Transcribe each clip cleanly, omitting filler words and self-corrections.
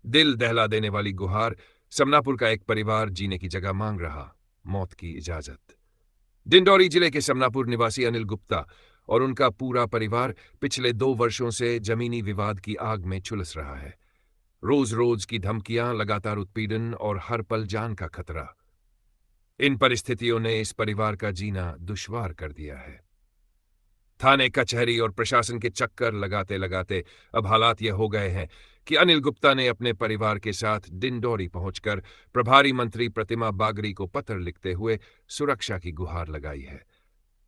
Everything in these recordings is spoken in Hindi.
दिल दहला देने वाली गुहार। समनापुर का एक परिवार जीने की जगह मांग रहा, मौत की इजाजत। डिंडौरी जिले के समनापुर निवासी अनिल गुप्ता और उनका पूरा परिवार पिछले 2 वर्षों से जमीनी विवाद की आग में झुलस रहा है। रोज रोज की धमकियां, लगातार उत्पीड़न और हर पल जान का खतरा। इन परिस्थितियों ने इस परिवार का जीना दुश्वार कर दिया है। थाने, कचहरी और प्रशासन के चक्कर लगाते लगाते अब हालात यह हो गए हैं कि अनिल गुप्ता ने अपने परिवार के साथ डिंडौरी पहुंचकर प्रभारी मंत्री प्रतिमा बागरी को पत्र लिखते हुए सुरक्षा की गुहार लगाई है।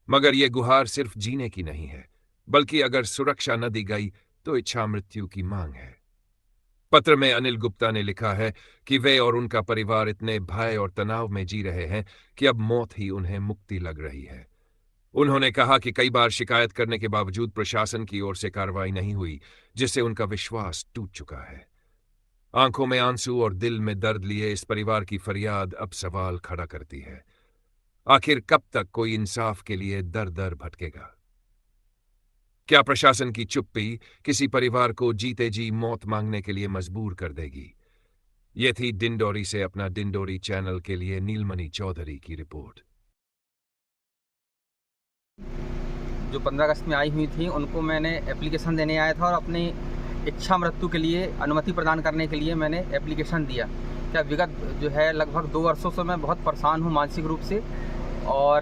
मगर यह गुहार सिर्फ जीने की नहीं है, बल्कि अगर सुरक्षा न दी गई तो इच्छा मृत्यु की मांग है। पत्र में अनिल गुप्ता ने लिखा है कि वे और उनका परिवार इतने भय और तनाव में जी रहे हैं कि अब मौत ही उन्हें मुक्ति लग रही है। उन्होंने कहा कि कई बार शिकायत करने के बावजूद प्रशासन की ओर से कार्रवाई नहीं हुई, जिससे उनका विश्वास टूट चुका है। आंखों में आंसू और दिल में दर्द लिए इस परिवार की फरियाद अब सवाल खड़ा करती है, आखिर कब तक कोई इंसाफ के लिए दर दर भटकेगा? क्या प्रशासन की चुप्पी किसी परिवार को जीते जी मौत मांगने के लिए मजबूर कर देगी? ये थी डिंडौरी से अपना डिंडौरी चैनल के लिए नीलमणि चौधरी की रिपोर्ट। जो 15 अगस्त में आई हुई थी उनको मैंने एप्लीकेशन देने आया था और अपनी इच्छा मृत्यु के लिए अनुमति प्रदान करने के लिए मैंने एप्लीकेशन दिया। क्या विगत जो है लगभग 2 वर्षों से मैं बहुत परेशान हूँ मानसिक रूप से, और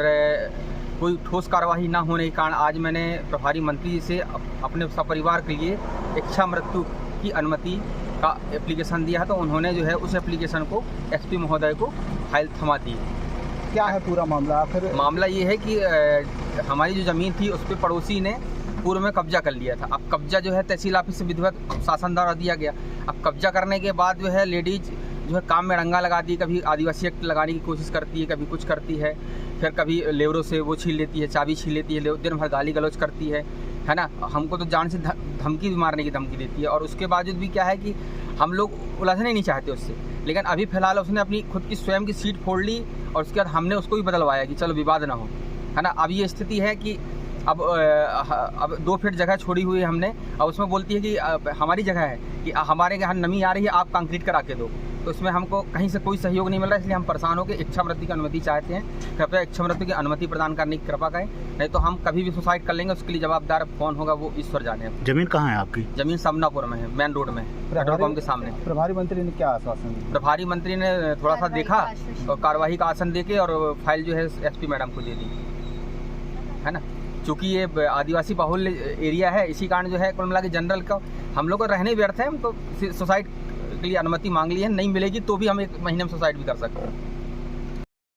कोई ठोस कार्यवाही ना होने के कारण आज मैंने प्रभारी मंत्री जी से अपने सपरिवार के लिए इच्छा मृत्यु की अनुमति का एप्लीकेशन दिया है। तो उन्होंने जो है उस एप्लीकेशन को एसपी महोदय को फाइल थमा दी। क्या है पूरा मामला? आखिर मामला ये है कि हमारी जो ज़मीन थी उस पर पड़ोसी ने पूर्व में कब्जा कर लिया था। अब कब्जा जो है तहसील ऑफिस से विधिवत शासन द्वारा दिया गया। अब कब्जा करने के बाद जो है लेडीज जो है काम में रंगा लगा दी, कभी आदिवासी एक्ट लगाने की कोशिश करती है, कभी कुछ करती है, फिर कभी लेबरों से वो छीन लेती है, चाबी छीन लेती है, दिन भर गाली गलौज करती है ना। हमको तो जान से धमकी भी मारने की धमकी देती है। और उसके बावजूद भी क्या है कि हम लोग उलझने नहीं चाहते उससे, लेकिन अभी फिलहाल उसने अपनी खुद की स्वयं की सीट फोड़ ली और उसके बाद हमने उसको भी बदलवाया कि चलो विवाद ना हो, है ना। अब ये स्थिति है कि अब 2 फीट जगह छोड़ी हुई है हमने। अब उसमें बोलती है कि हमारी जगह है कि हमारे यहाँ नमी आ रही है, आप कंक्रीट करा के दो। तो इसमें हमको कहीं से कोई सहयोग नहीं मिल रहा है, इसलिए हम परेशान होकर इच्छा मृत्यु की अनुमति चाहते हैं। कृपया इच्छा मृत्यु की अनुमति प्रदान करने की कृपा करें, नहीं तो हम कभी भी सुसाइड कर लेंगे। उसके लिए जवाबदार कौन होगा वो ईश्वर जाने। जमीन कहाँ है आपकी? जमीन समनापुर में है, मेन रोड में, पेट्रोल पंप के सामने। प्रभारी मंत्री ने क्या आश्वासन दिया? प्रभारी मंत्री ने थोड़ा सा देखा और कार्यवाही का आश्वासन देके और फाइल जो है एसपी मैडम को दे दी, है ना। चूँकि ये आदिवासी बाहुल्य एरिया है, इसी कारण जो है कुल मिला के जनरल का हम लोग को रहने व्यर्थ है। हम तो सुसाइड के लिए अनुमति मांग ली है, नहीं मिलेगी तो भी हम 1 महीने में सुसाइड भी कर सकते हैं।